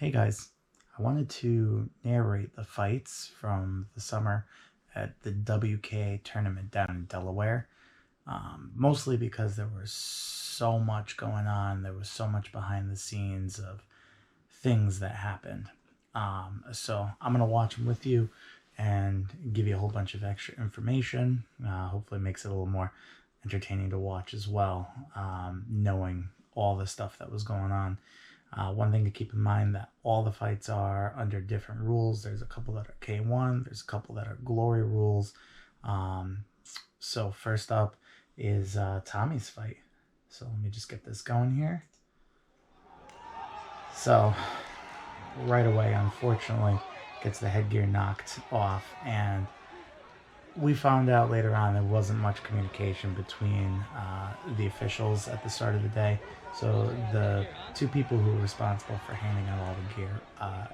Hey guys, I wanted to narrate the fights from the summer at the WK tournament down in Delaware, mostly because there was so much going on. There was so much behind the scenes of things that happened. So I'm going to watch them with you and give you a whole bunch of extra information. Hopefully, it makes it a little more entertaining to watch as well, knowing all the stuff that was going on. One thing to keep in mind that all the fights are under different rules. There's a couple that are K1. There's a couple that are Glory rules. So first up is Tommy's fight. So let me just get this going here. So right away, unfortunately, gets the headgear knocked off, and we found out later on there wasn't much communication between the officials at the start of the day. So the two people who were responsible for handing out all the gear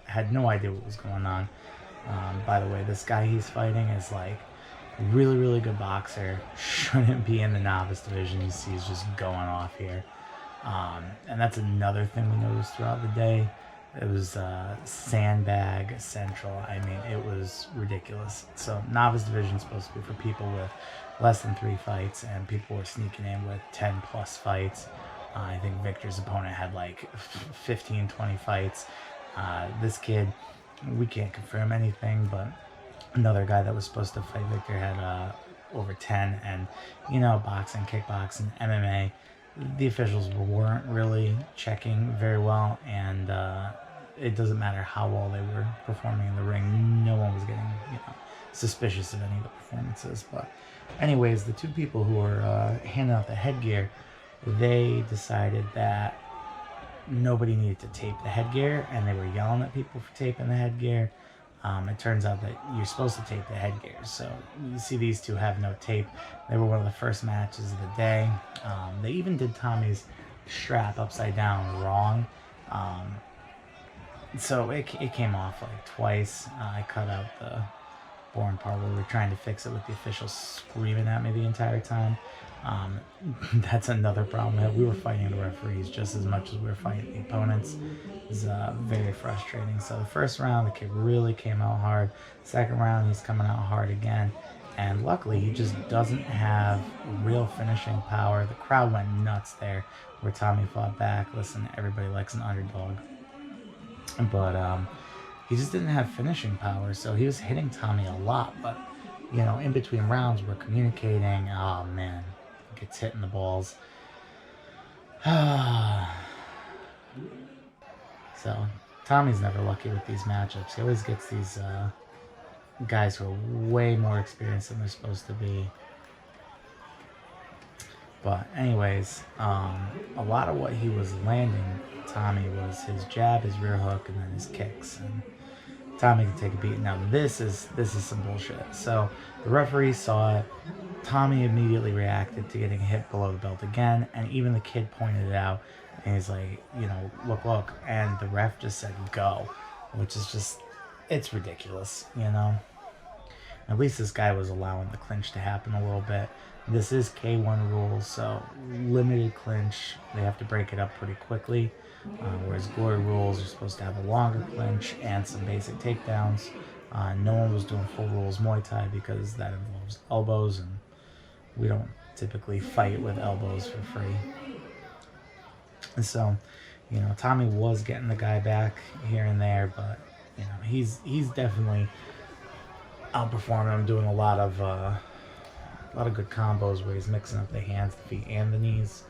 had no idea what was going on. By the way, this guy he's fighting is like really, really good boxer. Shouldn't be in the novice division. You see, he's just going off here. And that's another thing we noticed throughout the day. It was sandbag central. I mean, it was ridiculous. So novice division is supposed to be for people with less than 3 fights, and people were sneaking in with 10 plus fights. I think Victor's opponent had like 15, 20 fights. This kid, we can't confirm anything, but another guy that was supposed to fight Victor had over 10. And, you know, boxing, kickboxing, MMA, the officials weren't really checking very well, and it doesn't matter how well they were performing in the ring. No one was getting, suspicious of any of the performances. But anyways, the two people who were handing out the headgear, they decided that nobody needed to tape the headgear, and they were yelling at people for taping the headgear. It turns out that you're supposed to tape the headgear. So you see these two have no tape. They were one of the first matches of the day. They even did Tommy's strap upside down wrong. So it came off like twice. I cut out the boring part where we were trying to fix it with the officials screaming at me the entire time. That's another problem. We were fighting the referees just as much as we were fighting the opponents. It was very frustrating. So the first round, the kid really came out hard. Second round, he's coming out hard again. And luckily, he just doesn't have real finishing power. The crowd went nuts there where Tommy fought back. Listen, everybody likes an underdog. But he just didn't have finishing power. So he was hitting Tommy a lot. But, in between rounds, we're communicating. Oh, man. Gets hit in the balls. So Tommy's never lucky with these matchups. He always gets these guys who are way more experienced than they're supposed to be. But anyways, a lot of what he was landing, Tommy, was his jab, his rear hook, and then his kicks. And Tommy can take a beat. Now this is some bullshit. So the referee saw it. Tommy immediately reacted to getting hit below the belt again, and even the kid pointed it out, and he's like, look, and the ref just said go, which is just, it's ridiculous, At least this guy was allowing the clinch to happen a little bit. This is K1 rules, so limited clinch, they have to break it up pretty quickly, whereas Glory rules are supposed to have a longer clinch and some basic takedowns. No one was doing full rules Muay Thai because that involves elbows, and we don't typically fight with elbows for free. And so, Tommy was getting the guy back here and there, but he's definitely outperforming him, doing a lot of good combos where he's mixing up the hands, the feet, and the knees.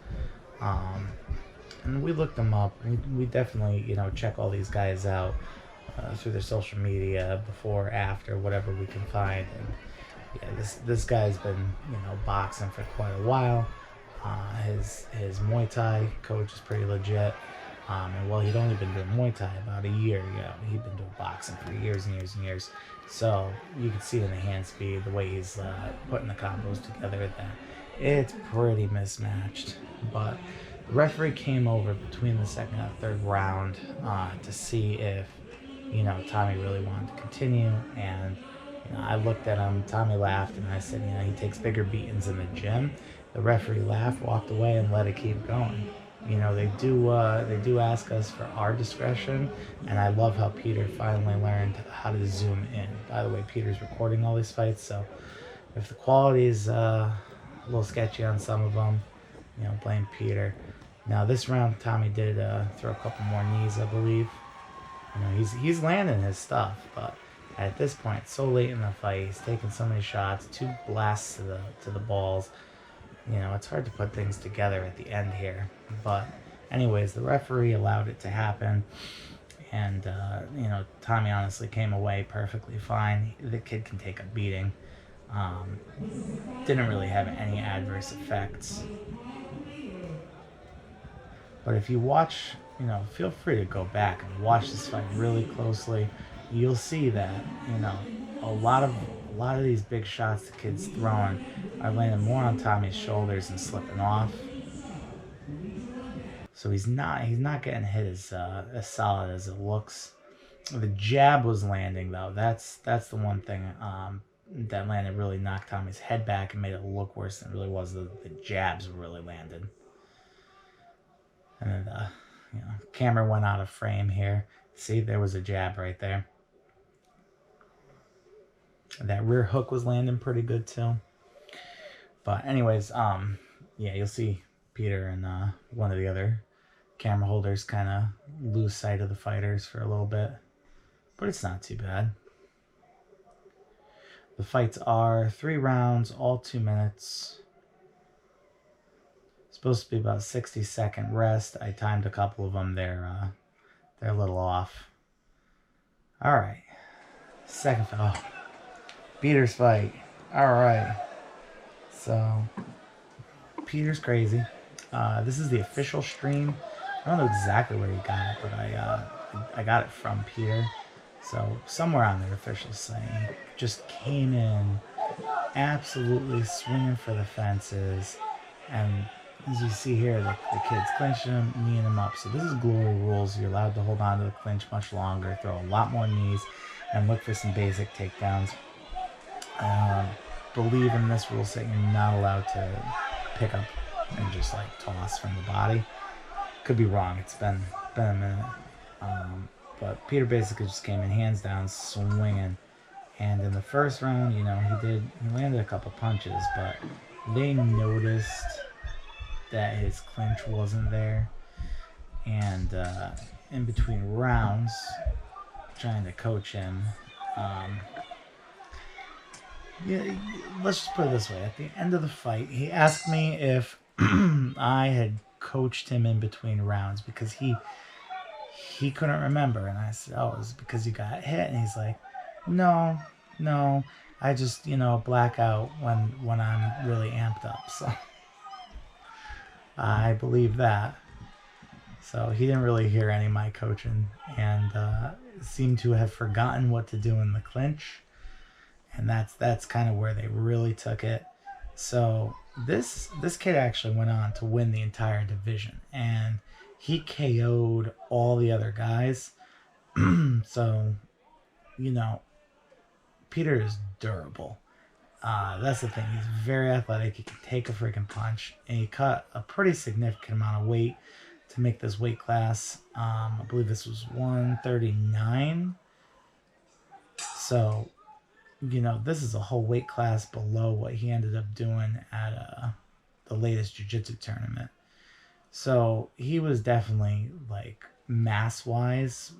And we looked them up. We definitely check all these guys out through their social media, before, after, whatever we can find. And yeah, this guy's been boxing for quite a while. His Muay Thai coach is pretty legit. And while he'd only been doing Muay Thai about a year, he'd been doing boxing for years and years and years. So you can see in the hand speed, the way he's putting the combos together, that it's pretty mismatched. But the referee came over between the second and third round to see if Tommy really wanted to continue. And I looked at him. Tommy laughed, and I said, he takes bigger beatings in the gym. The referee laughed, walked away, and let it keep going. You know, they do ask us for our discretion, and I love how Peter finally learned how to zoom in. By the way, Peter's recording all these fights, so if the quality is a little sketchy on some of them, you know, blame Peter. Now this round, Tommy did throw a couple more knees, I believe. You know, he's landing his stuff, but at this point, so late in the fight, he's taking so many shots, 2 blasts to the balls. You know, it's hard to put things together at the end here. But anyways, the referee allowed it to happen. And, you know, Tommy honestly came away perfectly fine. The kid can take a beating. Didn't really have any adverse effects. But if you watch, you know, feel free to go back and watch this fight really closely. You'll see that, you know, a lot of these big shots the kid's throwing are landing more on Tommy's shoulders and slipping off. So he's not getting hit as solid as it looks. The jab was landing though. That's the one thing that landed really knocked Tommy's head back and made it look worse than it really was. The jabs really landed. And then the camera went out of frame here. See, there was a jab right there. That rear hook was landing pretty good too. But anyways, yeah, you'll see Peter and one of the other camera holders kind of lose sight of the fighters for a little bit. But it's not too bad. The fights are 3 rounds, all 2 minutes. Supposed to be about 60-second rest. I timed a couple of them. They're a little off. All right. Second fight. Oh, Peter's fight. All right. So Peter's crazy. This is the official stream. I don't know exactly where he got it, but I got it from Peter. So somewhere on their official site, he just came in absolutely swinging for the fences, and as you see here, the kid's clinching him, kneeing him up. So this is Glory Rules. You're allowed to hold on to the clinch much longer, throw a lot more knees, and look for some basic takedowns. Believe in this rule set, you're not allowed to pick up and just like toss from the body. Could be wrong. It's been a minute. But Peter basically just came in hands down, swinging. And in the first round, you know, he landed a couple punches, but they noticed that his clinch wasn't there. And in between rounds, trying to coach him, yeah, let's just put it this way. At the end of the fight, he asked me if I had coached him in between rounds because he couldn't remember. And I said, oh, it was because you got hit. And he's like, no, I just, you know, black out when I'm really amped up. So I believe that. So he didn't really hear any of my coaching and seemed to have forgotten what to do in the clinch. And that's kind of where they really took it. So this kid actually went on to win the entire division, and he KO'd all the other guys. So, you know, Peter is durable. That's the thing. He's very athletic. He can take a freaking punch, and he cut a pretty significant amount of weight to make this weight class. I believe this was 139. So, you know, this is a whole weight class below what he ended up doing at the latest jiu-jitsu tournament. So he was definitely, like, mass-wise,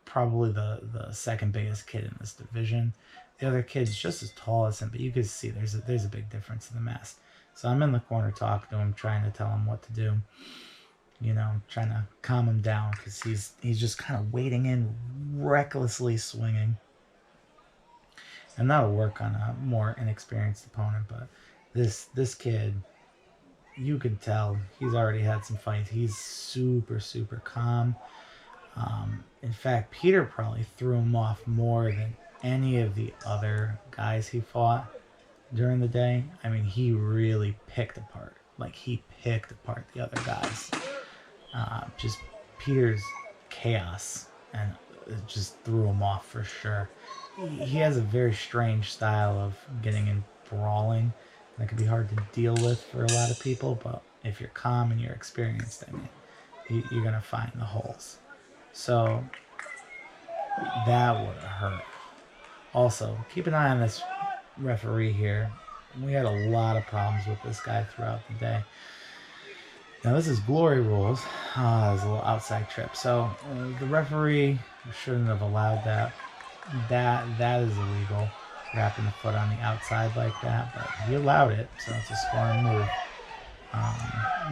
probably the second biggest kid in this division. The other kid's just as tall as him, but you can see there's a big difference in the mass. So I'm in the corner talking to him, trying to tell him what to do. You know, trying to calm him down because he's just kind of wading in, recklessly swinging. And that'll work on a more inexperienced opponent, but this kid, you can tell he's already had some fights. He's super, super calm. In fact, Peter probably threw him off more than any of the other guys he fought during the day. I mean, he really picked apart. Like, he picked apart the other guys. Just Peter's chaos, and it just threw him off for sure. He has a very strange style of getting in brawling that can be hard to deal with for a lot of people, but if you're calm and you're experienced, I mean, you're gonna find the holes. So that would have hurt. Also, keep an eye on this referee here. We had a lot of problems with this guy throughout the day. Now this is Glory Rules. There's a little outside trip. So the referee shouldn't have allowed that. That is illegal. Wrapping the foot on the outside like that, but he allowed it, so it's a scoring move.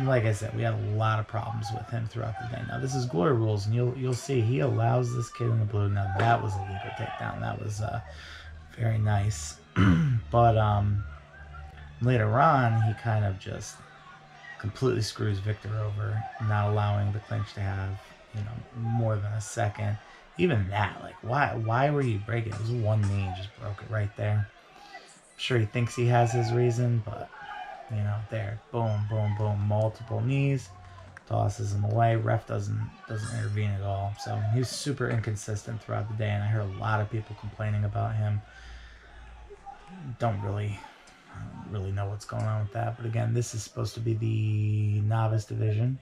Like I said, we had a lot of problems with him throughout the day. Now this is Glory Rules, and you'll see he allows this kid in the blue. Now that was a legal takedown. That was very nice. But later on, he kind of just completely screws Victor over, not allowing the clinch to have, more than a second. Even that, like, why were you breaking? It was one knee, just broke it right there. I'm sure he thinks he has his reason, but, there, boom, boom, boom, multiple knees, tosses him away. Ref doesn't intervene at all. So he was super inconsistent throughout the day, and I heard a lot of people complaining about him. Don't really know what's going on with that. But again, this is supposed to be the novice division.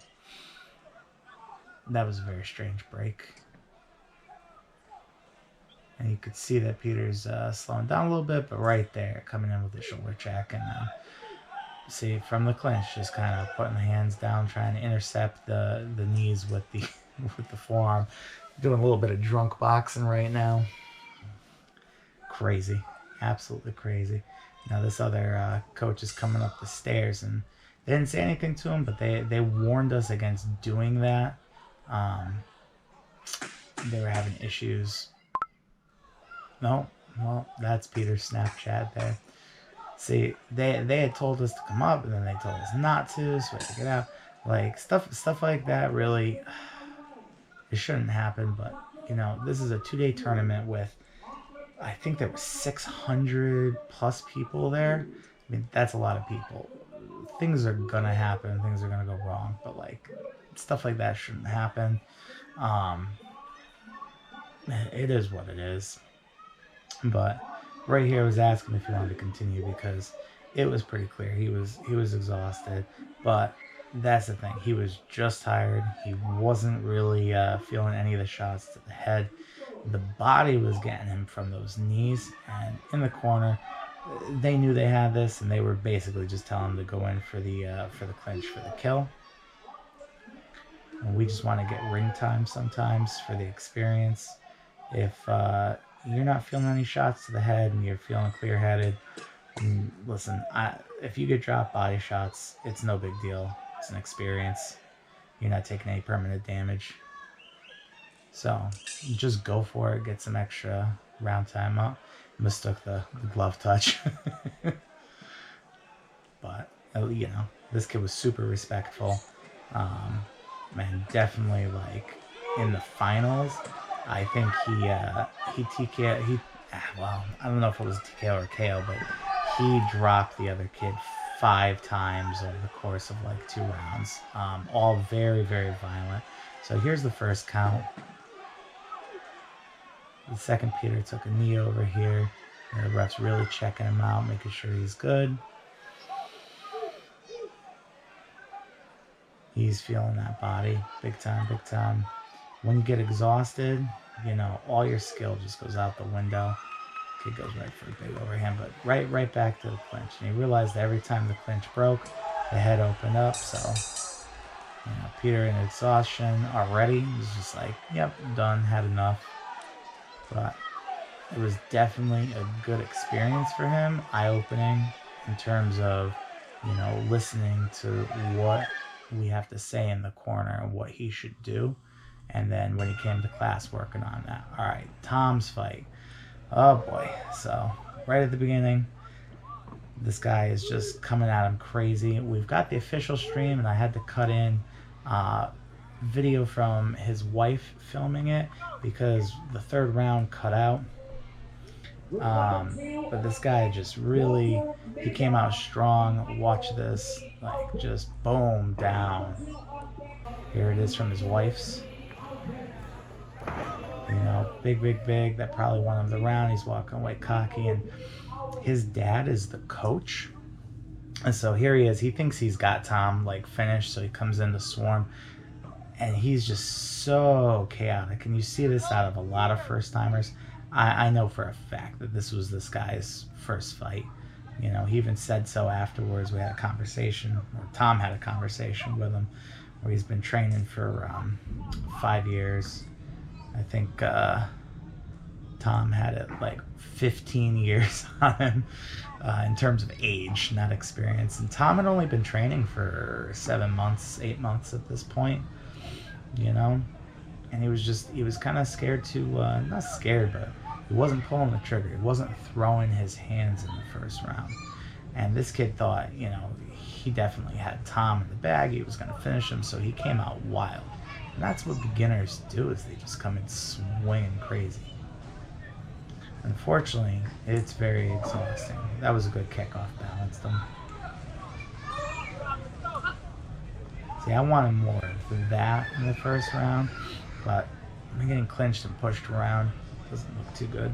That was a very strange break. And you could see that Peter's slowing down a little bit, but right there, coming in with the shoulder check. And see, from the clinch, just kind of putting the hands down, trying to intercept the knees with the with the forearm. Doing a little bit of drunk boxing right now. Crazy. Absolutely crazy. Now this other coach is coming up the stairs, and they didn't say anything to him, but they warned us against doing that. They were having issues. No, well, that's Peter's Snapchat there. See, they had told us to come up, and then they told us not to, so we had to get out. Like, stuff like that, really, it shouldn't happen, but, this is a 2-day tournament with, I think there were 600 plus people there. I mean, that's a lot of people. Things are gonna happen, things are gonna go wrong, but, like, stuff like that shouldn't happen. It is what it is. But right here I was asking if he wanted to continue because it was pretty clear he was exhausted. But that's the thing, he was just tired. He wasn't really feeling any of the shots to the head. The body was getting him from those knees, and in the corner they knew they had this, and they were basically just telling him to go in for the clinch, for the kill. And we just want to get ring time sometimes for the experience. If you're not feeling any shots to the head and you're feeling clear-headed, listen, if you get dropped body shots, it's no big deal. It's an experience. You're not taking any permanent damage. So just go for it. Get some extra round time up. Mistook the glove touch. But, this kid was super respectful. Man, definitely, like, in the finals, I think well, I don't know if it was TKO or KO, but he dropped the other kid 5 times over the course of like 2 rounds. All very, very violent. So here's the first count. The second, Peter took a knee over here. And the ref's really checking him out, making sure he's good. He's feeling that body. Big time, big time. When you get exhausted, all your skill just goes out the window. Kid goes right for a big overhand, but right back to the clinch. And he realized that every time the clinch broke, the head opened up. So, Peter in exhaustion already was just like, yep, done, had enough. But it was definitely a good experience for him, eye-opening in terms of, listening to what we have to say in the corner and what he should do. And then when he came to class, working on that. All right, Tom's fight. Oh boy. So right at the beginning, this guy is just coming at him crazy. We've got the official stream, and I had to cut in video from his wife filming it because the 3rd round cut out. But this guy just really, he came out strong. Watch this, like, just boom, down. Here it is from his wife's. Big. That probably won him the round. He's walking away cocky, and his dad is the coach. And so here he is. He thinks he's got Tom, like, finished, so he comes in to swarm. and he's just so chaotic. And you see this out of a lot of first timers. I know for a fact that this was this guy's first fight. You know, he even said so afterwards. We had a conversation, or Tom had a conversation with him, where he's been training for 5 years. I think Tom had it like 15 years on him in terms of age, not experience. And Tom had only been training for 7 months, 8 months at this point, you know? And he was kind of scared to, not scared, but he wasn't pulling the trigger. He wasn't throwing his hands in the first round. And this kid thought, you know, he definitely had Tom in the bag. He was going to finish him, so he came out wild. And that's what beginners do, is they just come in swinging crazy. Unfortunately, it's very exhausting. That was a good kickoff, balanced him. See, I wanted more of that in the first round, but I'm getting clinched and pushed around. Doesn't look too good.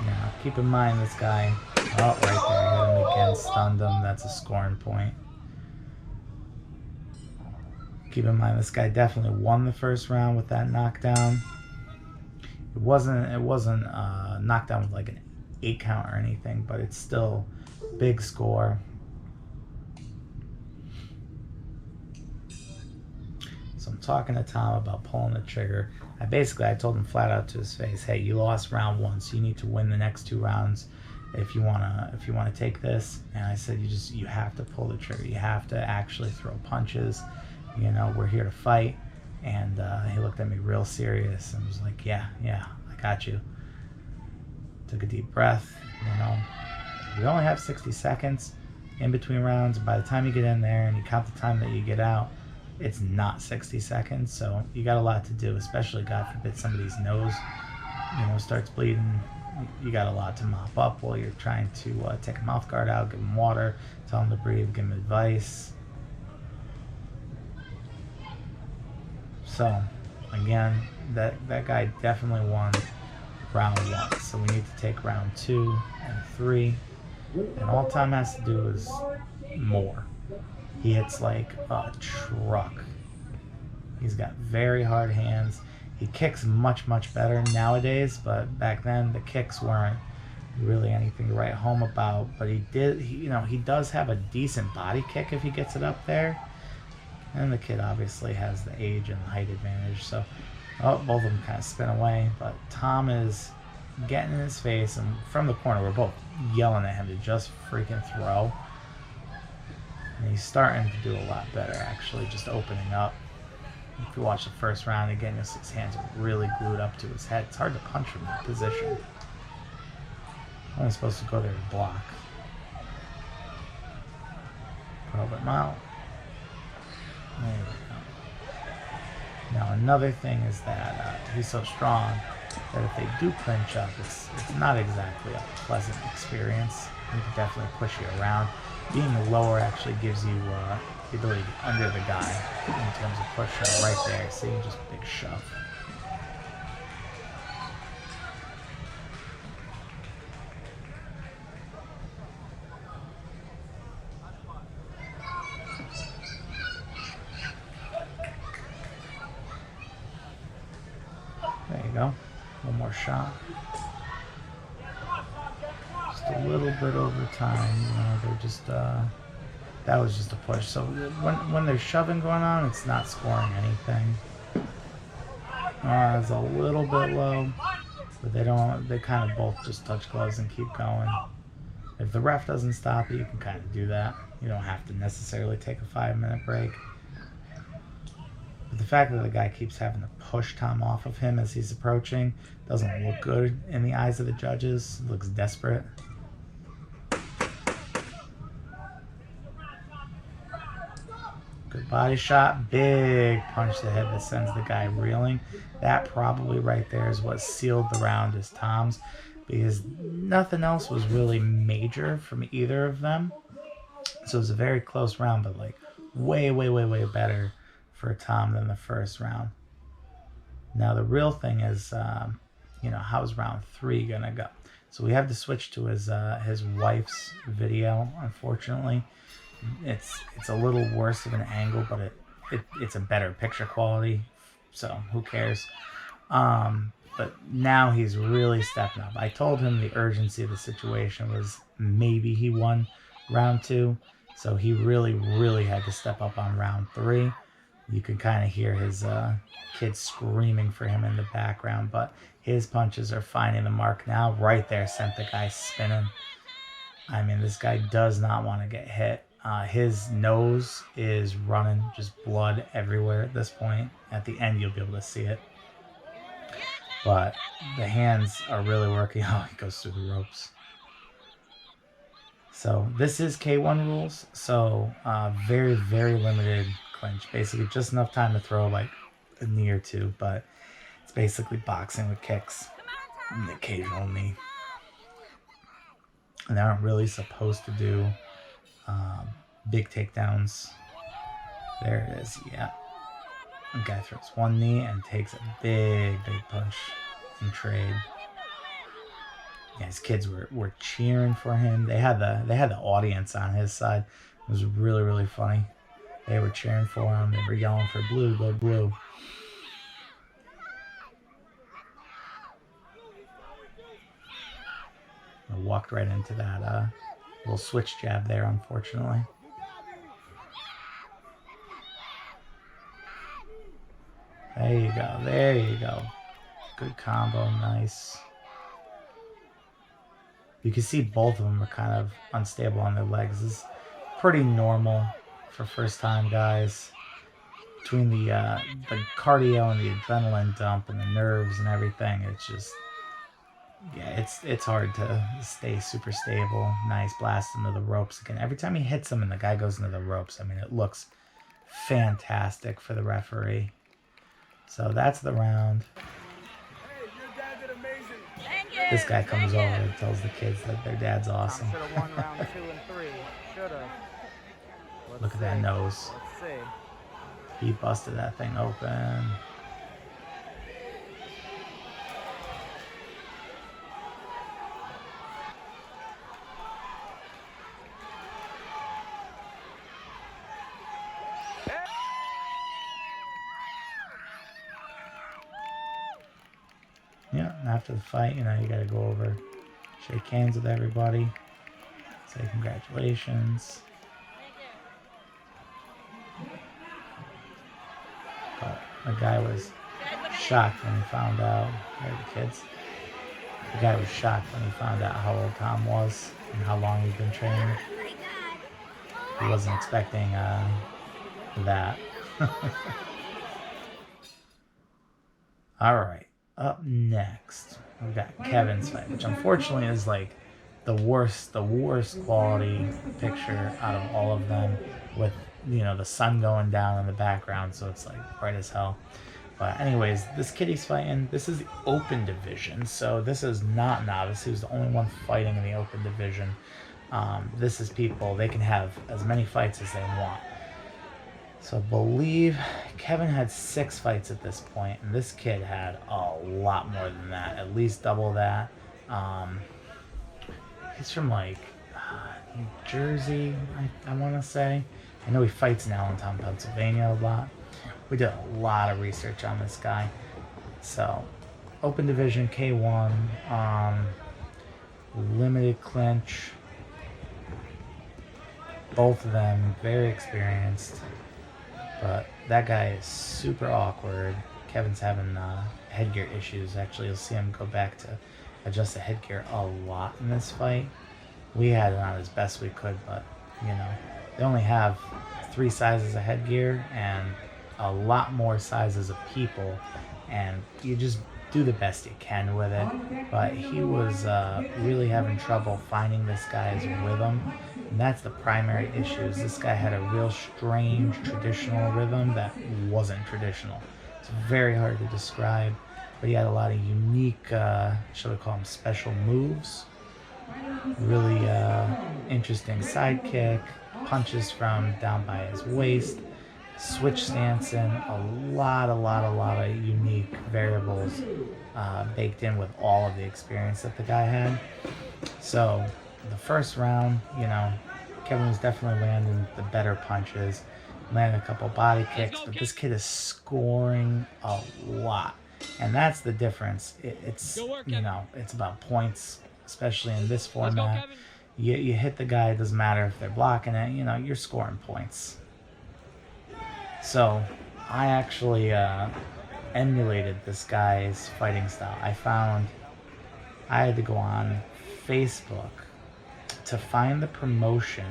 Now, keep in mind this guy. Oh, right there. Hit him again, stunned him. That's a scoring point. Keep in mind this guy definitely won the first round with that knockdown. It wasn't a knockdown with like an 8 count or anything, but it's still big score. So I'm talking to Tom about pulling the trigger. I told him flat out to his face, hey, you lost round 1, so you need to win the next 2 rounds if you wanna take this. And I said, you have to pull the trigger. You have to actually throw punches. You know, we're here to fight. And he looked at me real serious and was like, yeah, I got you. Took a deep breath. You know, we only have 60 seconds in between rounds. By the time you get in there and you count the time that you get out, it's not 60 seconds. So you got a lot to do, especially, God forbid, somebody's nose, you know, starts bleeding. You got a lot to mop up while you're trying to take a mouth guard out, give them water, tell them to breathe, give them advice. So, again, that guy definitely won round 1. So we need to take round 2 and 3. And all Tom has to do is more. He hits like a truck. He's got very hard hands. He kicks much, much better nowadays, but back then the kicks weren't really anything to write home about. But he does have a decent body kick if he gets it up there. And the kid obviously has the age and the height advantage. So, both of them kind of spin away. But Tom is getting in his face, and from the corner, we're both yelling at him to just freaking throw. And he's starting to do a lot better, actually, just opening up. If you watch the first round, again, you'll see his hands are really glued up to his head. It's hard to punch from that position. I'm only supposed to go there to block. Probe him out. There we go. Now, another thing is that he's so strong that if they do clinch up, it's not exactly a pleasant experience. He can definitely push you around. Being lower actually gives you the ability to get under the guy in terms of pushing right there. So you just big shove. There you go. One more shot. Just a little bit over time, you know, they're just, that was just a push. So when there's shoving going on, it's not scoring anything. It's a little bit low, but they kind of both just touch gloves and keep going. If the ref doesn't stop it, you can kind of do that. You don't have to necessarily take a 5-minute break. But the fact that the guy keeps having to push Tom off of him as he's approaching doesn't look good in the eyes of the judges. It looks desperate. Good body shot. Big punch to the head that sends the guy reeling. That probably right there is what sealed the round as Tom's, because nothing else was really major from either of them. So it was a very close round, but like way, way, way, way better for Tom than the first round. Now the real thing is, how's round 3 gonna go? So we have to switch to his wife's video, unfortunately. it's a little worse of an angle, but it's a better picture quality, so who cares? But now he's really stepping up. I told him the urgency of the situation was maybe he won round 2, so he really had to step up on round 3. You can kind of hear his kids screaming for him in the background, but his punches are finding the mark now. Right there, sent the guy spinning. I mean, this guy does not want to get hit. His nose is running, just blood everywhere at this point. At the end, you'll be able to see it. But the hands are really working. Oh, he goes through the ropes. So this is K1 rules. So very limited clinch. Basically just enough time to throw like a knee or two. But it's basically boxing with kicks and the occasional knee. And they aren't really supposed to do big takedowns. There it is, yeah. The guy throws one knee and takes a big punch in trade. Yeah, his kids were cheering for him. They had the audience on his side. It was really funny. They were cheering for him. They were yelling for blue, go blue. I walked right into that little switch jab there, unfortunately. There you go. Good combo, nice. You can see both of them are kind of unstable on their legs. This is pretty normal for first-time guys. Between the cardio and the adrenaline dump and the nerves and everything, it's just, yeah, it's hard to stay super stable. Nice blast into the ropes again. Every time he hits him and the guy goes into the ropes, I mean, it looks fantastic for the referee. So that's the round. Hey, your dad did amazing. Thank you. This guy comes over and tells the kids that their dad's awesome. Should have won round 2 and 3. Should have. Look at that nose. Let's see. He busted that thing open. Yeah, and after the fight, you know, you gotta go over, shake hands with everybody, say congratulations. But the guy was shocked when he found out, the kids, the guy was shocked when he found out how old Tom was and how long he'd been training. He wasn't expecting that. All right. Up next, we've got Kevin's fight, which unfortunately is like the worst quality picture out of all of them, with, you know, the sun going down in the background, so it's like bright as hell. But anyways, this kid he's fighting, this is the open division, so this is not novice. He was the only one fighting in the open division. This is people, they can have as many fights as they want. So I believe Kevin had 6 fights at this point, and this kid had a lot more than that, at least double that. He's from like New Jersey, I want to say. I know he fights in Allentown, Pennsylvania a lot. We did a lot of research on this guy. So, open division, K1, limited clinch. Both of them very experienced. But that guy is super awkward. Kevin's having headgear issues. Actually, you'll see him go back to adjust the headgear a lot in this fight. We had it on as best we could, but, you know, they only have 3 sizes of headgear and a lot more sizes of people, and you just do the best you can with it. But he was really having trouble finding this guy's rhythm, and that's the primary issue. Is this guy had a real strange traditional rhythm that wasn't traditional. It's very hard to describe, but he had a lot of unique, should I call them special moves. Really interesting side kick, punches from down by his waist, switch stance, and a lot of unique variables baked in with all of the experience that the guy had. So the first round, you know, Kevin was definitely landing the better punches, landing a couple body kicks, but this kid is scoring a lot. And that's the difference. It's, you know, it's about points, especially in this format. You hit the guy, it doesn't matter if they're blocking it, you know, you're scoring points. So I actually emulated this guy's fighting style. I had to go on Facebook to find the promotion.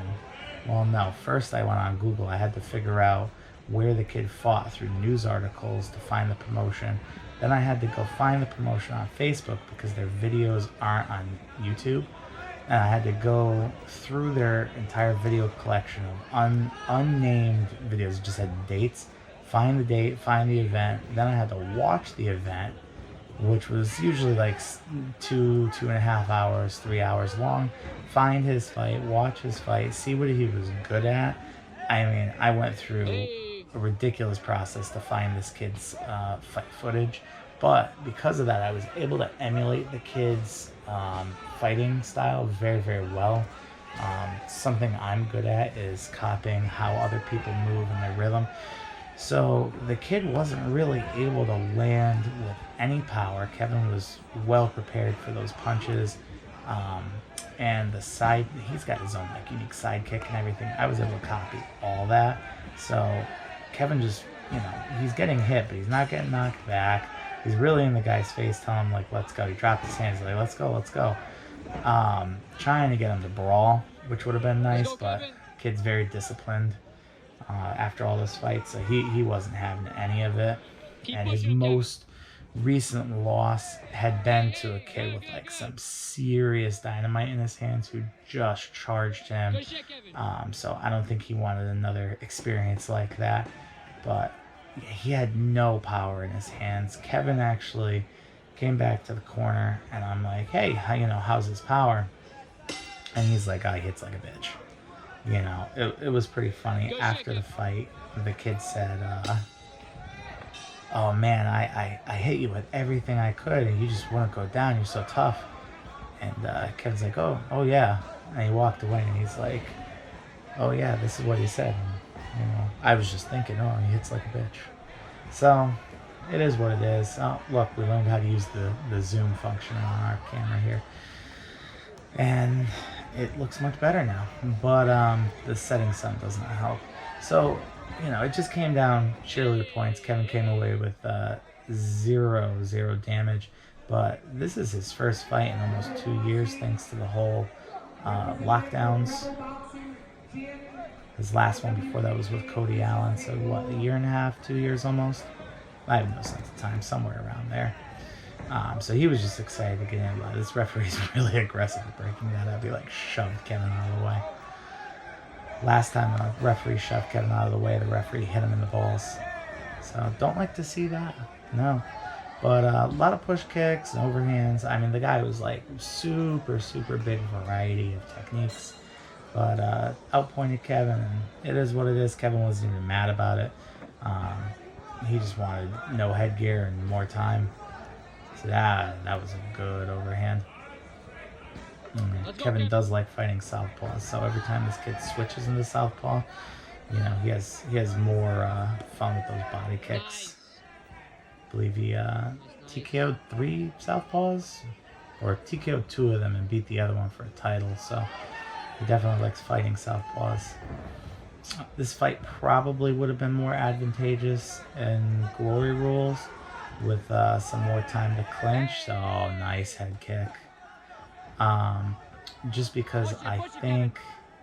Well, no, first I went on Google. I had to figure out where the kid fought through news articles to find the promotion. Then I had to go find the promotion on Facebook because their videos aren't on YouTube. And I had to go through their entire video collection of unnamed videos, it just had dates, find the date, find the event. Then I had to watch the event, which was usually like 2.5 hours, 3 hours long. Find his fight, watch his fight, see what he was good at. I mean, I went through a ridiculous process to find this kid's fight footage. But because of that, I was able to emulate the kid's fighting style very, very well. Something I'm good at is copying how other people move and their rhythm. So the kid wasn't really able to land with any power. Kevin was well prepared for those punches. And he's got his own like unique side kick and everything. I was able to copy all that. So Kevin just, you know, he's getting hit, but he's not getting knocked back. He's really in the guy's face, telling him like, let's go. He dropped his hands like, let's go, let's go. Trying to get him to brawl, which would have been nice, but kid's very disciplined after all this fight, so he wasn't having any of it. And his most recent loss had been to a kid with like some serious dynamite in his hands who just charged him. So I don't think he wanted another experience like that, but he had no power in his hands. Kevin actually came back to the corner and I'm like, hey, how's his power? And he's like, oh, he hits like a bitch. You know, it was pretty funny. After the fight, the kid said, oh man, I hit you with everything I could and you just wouldn't go down. You're so tough. And Kevin's like, oh yeah. And he walked away and he's like, oh yeah, this is what he said. And, you know, I was just thinking, oh, he hits like a bitch. So it is what it is. Oh, look, we learned how to use the zoom function on our camera here. And it looks much better now. But the setting sun doesn't help. So, you know, it just came down cheerleader points. Kevin came away with zero damage. But this is his first fight in almost 2 years, thanks to the whole lockdowns. His last one before that was with Cody Allen. So what, a year and a half, 2 years almost? I have no sense of time, somewhere around there. So he was just excited to get in. But this referee's really aggressive at breaking that up. He like shoved Kevin out of the way. Last time a referee shoved Kevin out of the way, the referee hit him in the balls. So don't like to see that. No. But a lot of push kicks and overhands. I mean, the guy was like super big variety of techniques. But outpointed Kevin, and it is what it is. Kevin wasn't even mad about it. He just wanted no headgear and more time. So that was a good overhand. Kevin does like fighting southpaws, so every time this kid switches into southpaw, you know, he has more fun with those body kicks. I believe he TKO'd 3 southpaws, or TKO'd 2 of them and beat the other one for a title. So he definitely likes fighting southpaws. This fight probably would have been more advantageous in glory rules with some more time to clinch. So nice head kick. Just because I think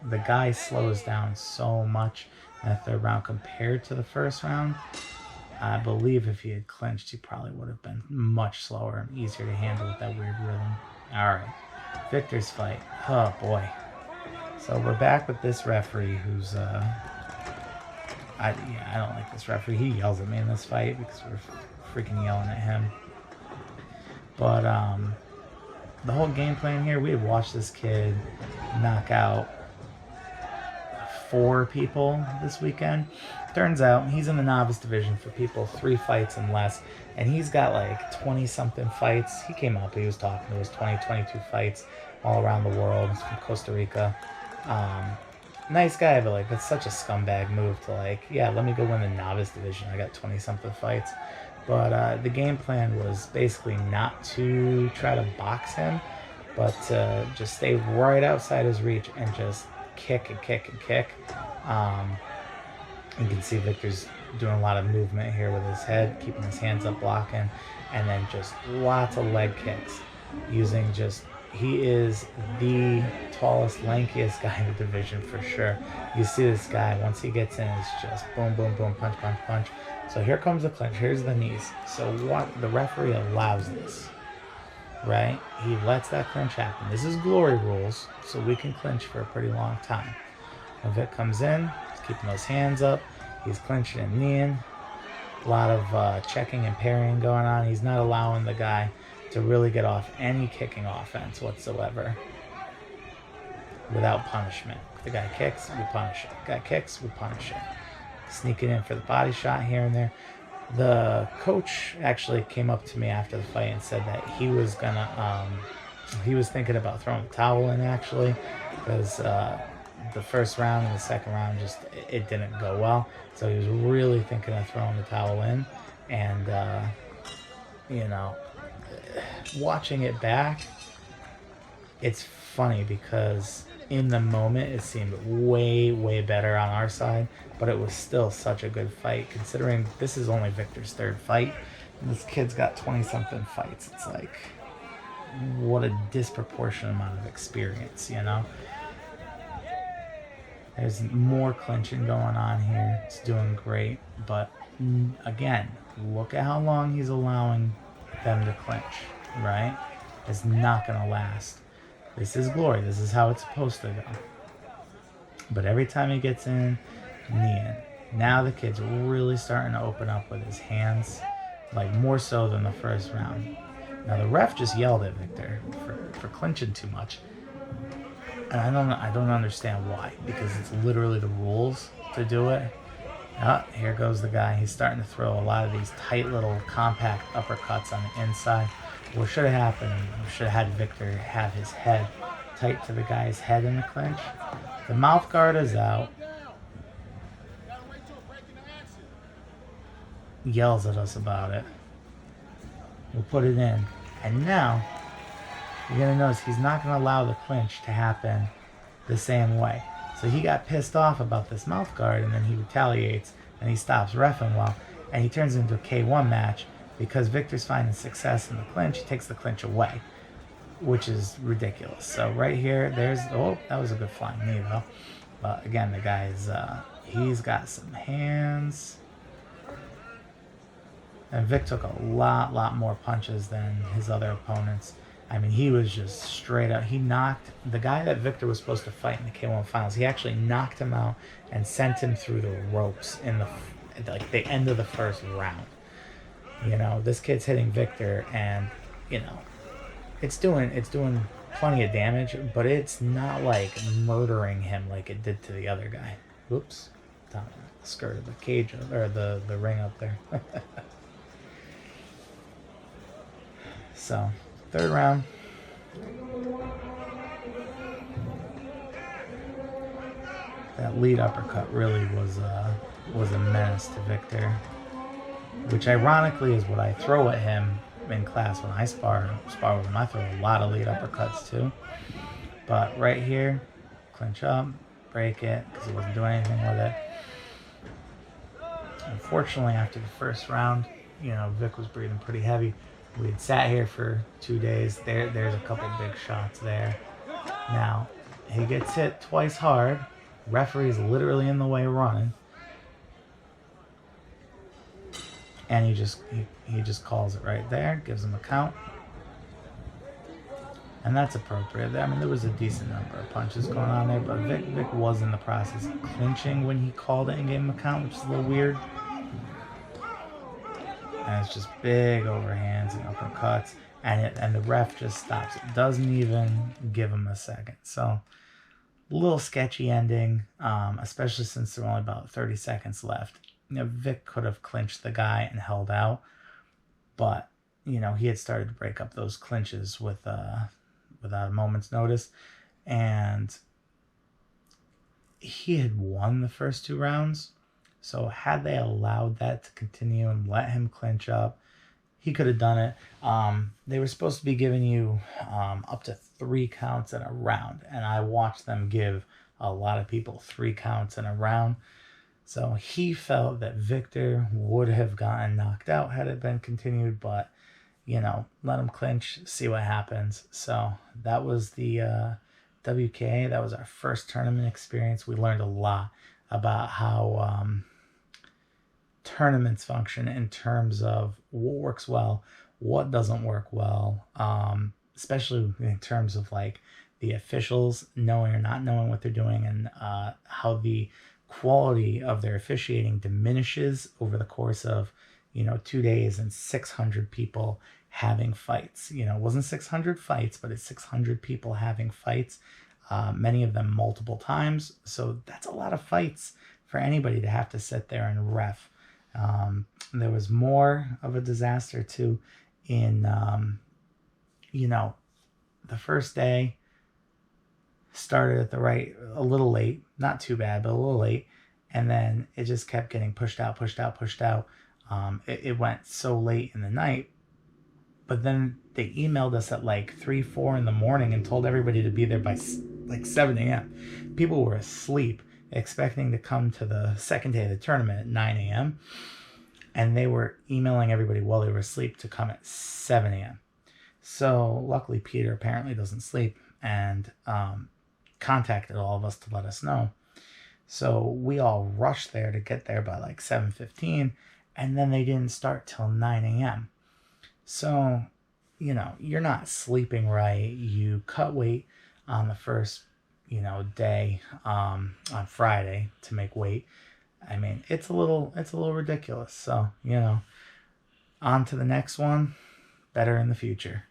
the guy slows down so much in the third round compared to the first round. I believe if he had clinched, he probably would have been much slower and easier to handle with that weird rhythm. Alright, Victor's fight. Oh boy. So we're back with this referee who's, I don't like this referee. He yells at me in this fight because we're freaking yelling at him. But, the whole game plan here, we had watched this kid knock out 4 people this weekend. Turns out he's in the novice division for people 3 fights and less, and he's got like 20 something fights. He came up, he was talking to his 22 fights all around the world. He's from Costa Rica. nice guy, but like that's such a scumbag move to like, yeah, let me go win the novice division. I got 20 something fights. But the game plan was basically not to try to box him, but to just stay right outside his reach and just kick and kick and kick. Um, you can see Victor's doing a lot of movement here with his head, keeping his hands up blocking, and then just lots of leg kicks using just, he is the tallest, lankiest guy in the division for sure. You see this guy, once he gets in, it's just boom, boom, boom, punch, punch, punch. So here comes the clinch, here's the knees. So what, the referee allows this, right? He lets that clinch happen. This is glory rules, so we can clinch for a pretty long time. When Vic comes in, he's keeping those hands up, he's clinching and kneeing. A lot of checking and parrying going on. He's not allowing the guy to really get off any kicking offense whatsoever without punishment. If the guy kicks, we punish it. If the guy kicks, we punish it. Sneaking in for the body shot here and there. The coach actually came up to me after the fight and said that he was gonna, he was thinking about throwing the towel in actually, because the first round and the second round just it didn't go well. So he was really thinking of throwing the towel in, and you know, watching it back, it's funny because in the moment it seemed way better on our side, but it was still such a good fight considering this is only Victor's third fight and this kid's got 20 something fights. It's like, what a disproportionate amount of experience, you know. There's more clinching going on here. It's doing great, but again, look at how long he's allowing them to clinch, right? It's not going to last. This is glory. This is how it's supposed to go. But every time he gets in, knee in. Now the kid's really starting to open up with his hands, like more so than the first round. Now the ref just yelled at Victor for clinching too much. And I don't understand why, because it's literally the rules to do it. Here goes the guy. He's starting to throw a lot of these tight little compact uppercuts on the inside. What should have happened, we should have had Victor have his head tight to the guy's head in the clinch. The mouth guard is out. Yells at us about it. We'll put it in. And now, you're going to notice he's not going to allow the clinch to happen the same way. So he got pissed off about this mouth guard, and then he retaliates, and he stops reffing well, and he turns into a K1 match because Victor's finding success in the clinch. He takes the clinch away, which is ridiculous. So right here, there's, oh, that was a good flying knee though. But again, the guy's, he's got some hands. And Vic took a lot more punches than his other opponents. I mean, he was just straight up. He knocked the guy that Victor was supposed to fight in the K1 finals. He actually knocked him out and sent him through the ropes in the end of the first round. You know, this kid's hitting Victor, and you know, it's doing plenty of damage, but it's not like murdering him like it did to the other guy. Whoops, down the skirt of the cage or the ring up there. So, third round. That lead uppercut really was a menace to Victor, which ironically is what I throw at him in class when I spar with him. I throw a lot of lead uppercuts too. But right here, clinch up, break it, because he wasn't doing anything with it. Unfortunately, after the first round, you know, Vic was breathing pretty heavy. We had sat here for 2 days. There's a couple big shots there. Now, he gets hit twice hard. Referee's literally in the way running. And he just calls it right there, gives him a count. And that's appropriate. I mean, there was a decent number of punches going on there, but Vic was in the process of clinching when he called it and gave him a count, which is a little weird. And it's just big overhands and uppercuts, and the ref just stops it. Doesn't even give him a second. So, a little sketchy ending, especially since there were only about 30 seconds left. You know, Vic could have clinched the guy and held out, but you know, he had started to break up those clinches without a moment's notice, and he had won the first 2 rounds. So had they allowed that to continue and let him clinch up, he could have done it. They were supposed to be giving you up to 3 counts in a round, and I watched them give a lot of people 3 counts in a round. So he felt that Victor would have gotten knocked out had it been continued, but let him clinch, see what happens. So that was the WKA. That was our first tournament experience. We learned a lot about how tournaments function in terms of what works well, what doesn't work well, especially in terms of like the officials knowing or not knowing what they're doing, and how the quality of their officiating diminishes over the course of 2 days and 600 people having fights. It wasn't 600 fights, but it's 600 people having fights, many of them multiple times. So that's a lot of fights for anybody to have to sit there and ref. There was more of a disaster too in, the first day started at a little late, not too bad, but a little late. And then it just kept getting pushed out. It went so late in the night, but then they emailed us at like 3-4 in the morning and told everybody to be there by like 7 a.m. People were asleep, expecting to come to the second day of the tournament at 9 a.m. And they were emailing everybody while they were asleep to come at 7 a.m. So luckily Peter apparently doesn't sleep, and contacted all of us to let us know. So we all rushed there to get there by like 7:15, and then they didn't start till 9 a.m. So, you're not sleeping right. You cut weight on the first, day on Friday to make weight. I mean, it's a little ridiculous. So, on to the next one. Better in the future.